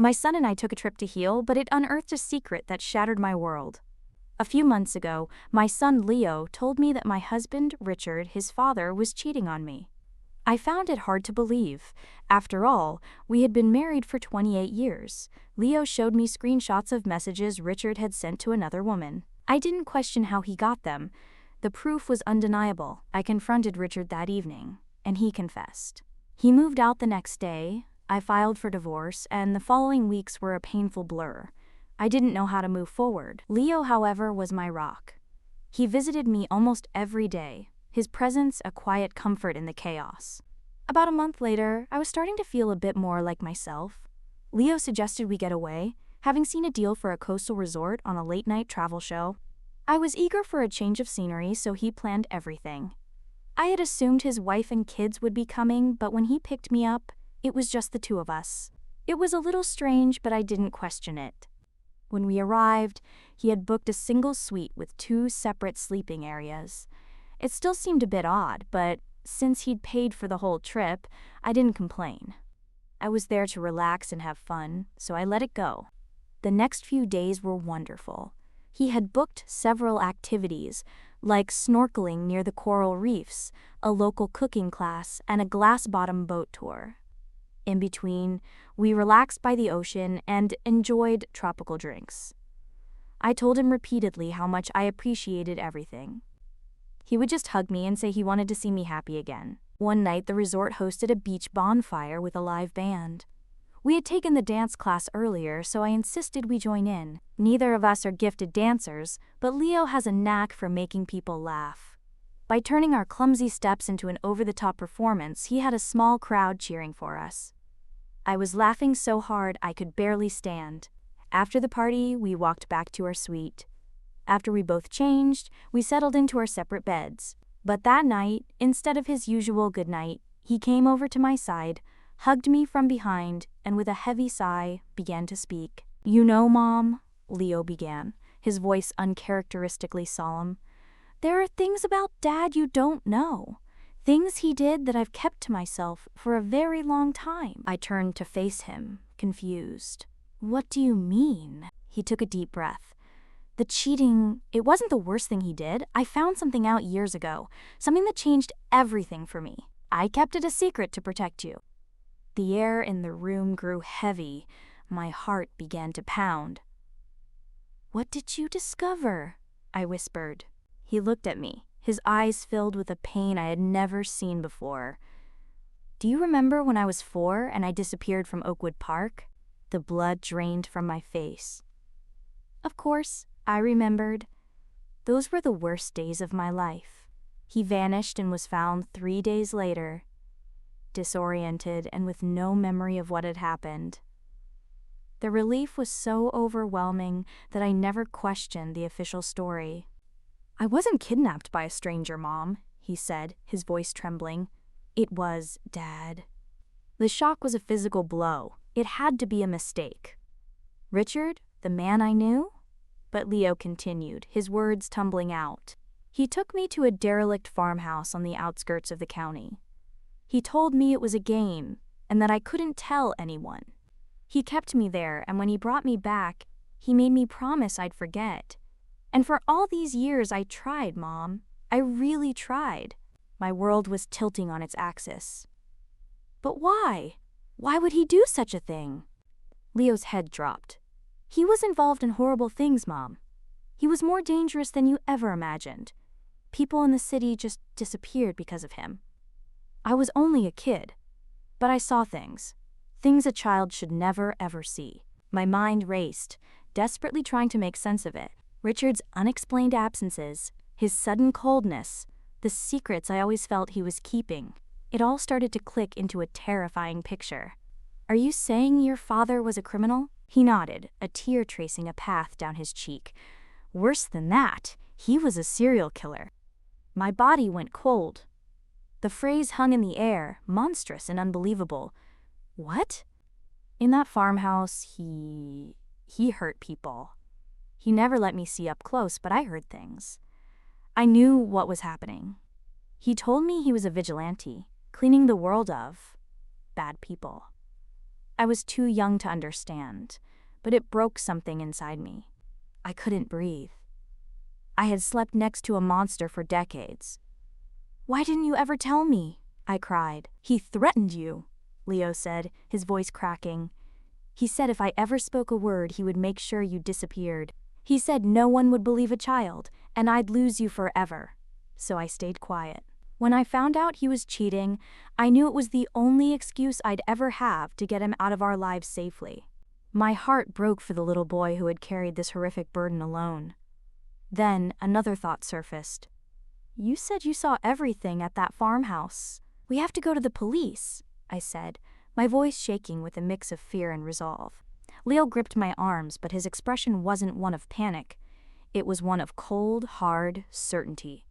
My son and I took a trip to heal, but it unearthed a secret that shattered my world. A few months ago, my son Leo told me that my husband, Richard, his father, was cheating on me. I found it hard to believe. After all, we had been married for 28 years. Leo showed me screenshots of messages Richard had sent to another woman. I didn't question how he got them. The proof was undeniable. I confronted Richard that evening, and he confessed. He moved out the next day. I filed for divorce, and the following weeks were a painful blur. I didn't know how to move forward. Leo, however, was my rock. He visited me almost every day, his presence a quiet comfort in the chaos. About a month later, I was starting to feel a bit more like myself. Leo suggested we get away, having seen a deal for a coastal resort on a late-night travel show. I was eager for a change of scenery, so he planned everything. I had assumed his wife and kids would be coming, but when he picked me up, it was just the two of us. It was a little strange, but I didn't question it. When we arrived, he had booked a single suite with 2 separate sleeping areas. It still seemed a bit odd, but since he'd paid for the whole trip, I didn't complain. I was there to relax and have fun, so I let it go. The next few days were wonderful. He had booked several activities, like snorkeling near the coral reefs, a local cooking class, and a glass-bottom boat tour. In between, we relaxed by the ocean and enjoyed tropical drinks. I told him repeatedly how much I appreciated everything. He would just hug me and say he wanted to see me happy again. One night, the resort hosted a beach bonfire with a live band. We had taken the dance class earlier, so I insisted we join in. Neither of us are gifted dancers, but Leo has a knack for making people laugh. By turning our clumsy steps into an over-the-top performance, he had a small crowd cheering for us. I was laughing so hard I could barely stand. After the party, we walked back to our suite. After we both changed, we settled into our separate beds. But that night, instead of his usual goodnight, he came over to my side, hugged me from behind, and with a heavy sigh, began to speak. "You know, Mom," Leo began, his voice uncharacteristically solemn, "there are things about Dad you don't know. Things he did that I've kept to myself for a very long time." I turned to face him, confused. "What do you mean?" He took a deep breath. "The cheating, it wasn't the worst thing he did. I found something out years ago, something that changed everything for me. I kept it a secret to protect you." The air in the room grew heavy. My heart began to pound. "What did you discover?" I whispered. He looked at me, his eyes filled with a pain I had never seen before. "Do you remember when I was 4 and I disappeared from Oakwood Park?" The blood drained from my face. Of course, I remembered. Those were the worst days of my life. He vanished and was found 3 days later, disoriented and with no memory of what had happened. The relief was so overwhelming that I never questioned the official story. "I wasn't kidnapped by a stranger, Mom," he said, his voice trembling. "It was Dad." The shock was a physical blow. It had to be a mistake. "Richard, the man I knew?" But Leo continued, his words tumbling out. "He took me to a derelict farmhouse on the outskirts of the county. He told me it was a game and that I couldn't tell anyone. He kept me there, and when he brought me back, he made me promise I'd forget. And for all these years I tried, Mom. I really tried. My world was tilting on its axis." "But why? Why would he do such a thing?" Leo's head dropped. "He was involved in horrible things, Mom. He was more dangerous than you ever imagined. People in the city just disappeared because of him. I was only a kid, but I saw things a child should never ever see." My mind raced, desperately trying to make sense of it. Richard's unexplained absences, his sudden coldness, the secrets I always felt he was keeping. It all started to click into a terrifying picture. "Are you saying your father was a criminal?" He nodded, a tear tracing a path down his cheek. "Worse than that, he was a serial killer." My body went cold. The phrase hung in the air, monstrous and unbelievable. "What?" "In that farmhouse, he hurt people. He never let me see up close, but I heard things. I knew what was happening. He told me he was a vigilante, cleaning the world of bad people." I was too young to understand, but it broke something inside me. I couldn't breathe. I had slept next to a monster for decades. "Why didn't you ever tell me?" I cried. "He threatened you," Leo said, his voice cracking. "He said if I ever spoke a word, he would make sure you disappeared. He said no one would believe a child, and I'd lose you forever." So I stayed quiet. When I found out he was cheating, I knew it was the only excuse I'd ever have to get him out of our lives safely. My heart broke for the little boy who had carried this horrific burden alone. Then another thought surfaced. "You said you saw everything at that farmhouse. We have to go to the police," I said, my voice shaking with a mix of fear and resolve. Leo gripped my arms, but his expression wasn't one of panic. It was one of cold, hard certainty.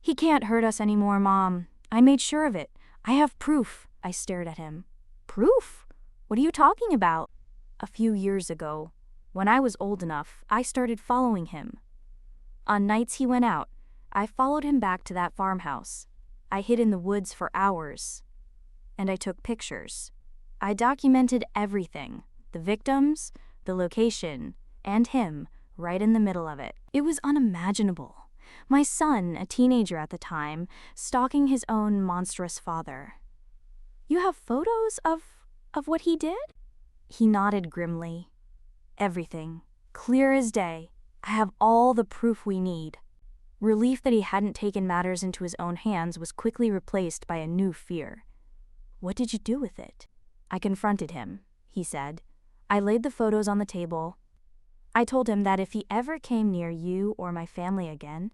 "He can't hurt us anymore, Mom. I made sure of it. I have proof." I stared at him. "Proof? What are you talking about?" "A few years ago, when I was old enough, I started following him. On nights he went out, I followed him back to that farmhouse. I hid in the woods for hours. And I took pictures. I documented everything, the victims, the location, and him, right in the middle of it. It was unimaginable. My son, a teenager at the time, stalking his own monstrous father." "You have photos of what he did?" He nodded grimly. "Everything. Clear as day. I have all the proof we need." Relief that he hadn't taken matters into his own hands was quickly replaced by a new fear. "What did you do with it?" I confronted him, he said. I laid the photos on the table. I told him that if he ever came near you or my family again,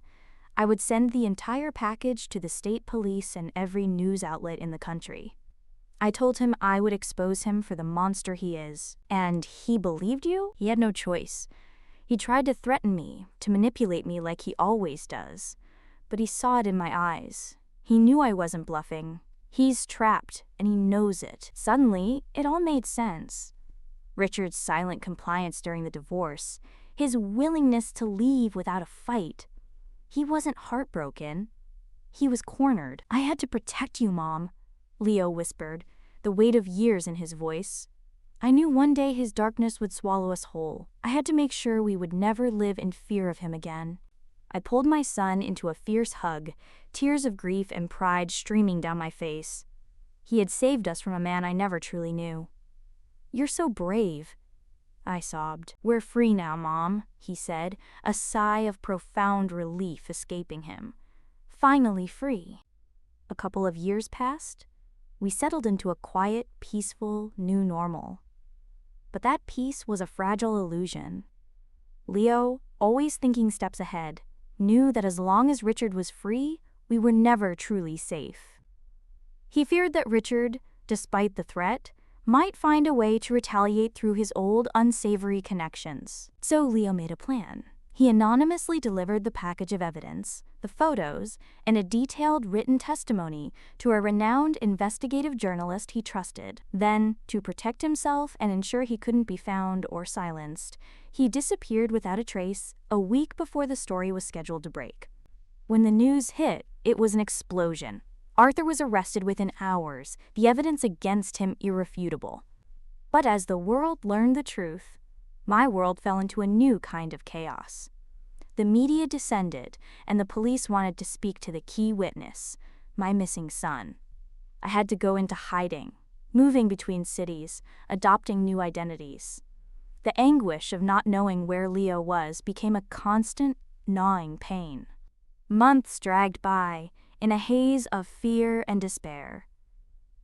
I would send the entire package to the state police and every news outlet in the country. I told him I would expose him for the monster he is. And he believed you? He had no choice. He tried to threaten me, to manipulate me like he always does. But he saw it in my eyes. He knew I wasn't bluffing. He's trapped, and he knows it. Suddenly, it all made sense. Richard's silent compliance during the divorce, his willingness to leave without a fight. He wasn't heartbroken. He was cornered. "I had to protect you, Mom," Leo whispered, the weight of years in his voice. "I knew one day his darkness would swallow us whole. I had to make sure we would never live in fear of him again." I pulled my son into a fierce hug, tears of grief and pride streaming down my face. He had saved us from a man I never truly knew. "You're so brave," I sobbed. "We're free now, Mom," he said, a sigh of profound relief escaping him. "Finally free." A couple of years passed. We settled into a quiet, peaceful, new normal. But that peace was a fragile illusion. Leo, always thinking steps ahead, knew that as long as Richard was free, we were never truly safe. He feared that Richard, despite the threat, might find a way to retaliate through his old, unsavory connections. So Leo made a plan. He anonymously delivered the package of evidence, the photos, and a detailed written testimony to a renowned investigative journalist he trusted. Then, to protect himself and ensure he couldn't be found or silenced, he disappeared without a trace a week before the story was scheduled to break. When the news hit, it was an explosion. Arthur was arrested within hours, the evidence against him irrefutable. But as the world learned the truth, my world fell into a new kind of chaos. The media descended, and the police wanted to speak to the key witness, my missing son. I had to go into hiding, moving between cities, adopting new identities. The anguish of not knowing where Leo was became a constant, gnawing pain. Months dragged by, in a haze of fear and despair.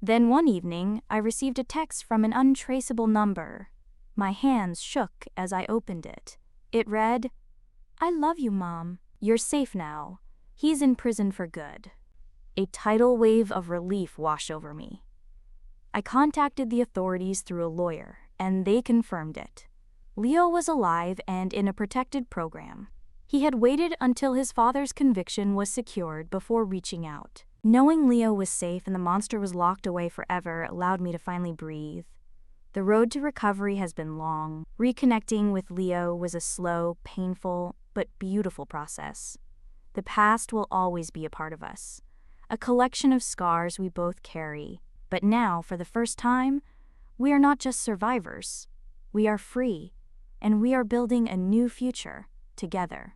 Then one evening, I received a text from an untraceable number. My hands shook as I opened it. It read, "I love you, Mom. You're safe now. He's in prison for good." A tidal wave of relief washed over me. I contacted the authorities through a lawyer, and they confirmed it. Leo was alive and in a protected program. He had waited until his father's conviction was secured before reaching out. Knowing Leo was safe and the monster was locked away forever allowed me to finally breathe. The road to recovery has been long. Reconnecting with Leo was a slow, painful, but beautiful process. The past will always be a part of us, a collection of scars we both carry. But now, for the first time, We are not just survivors. We are free, and we are building a new future together.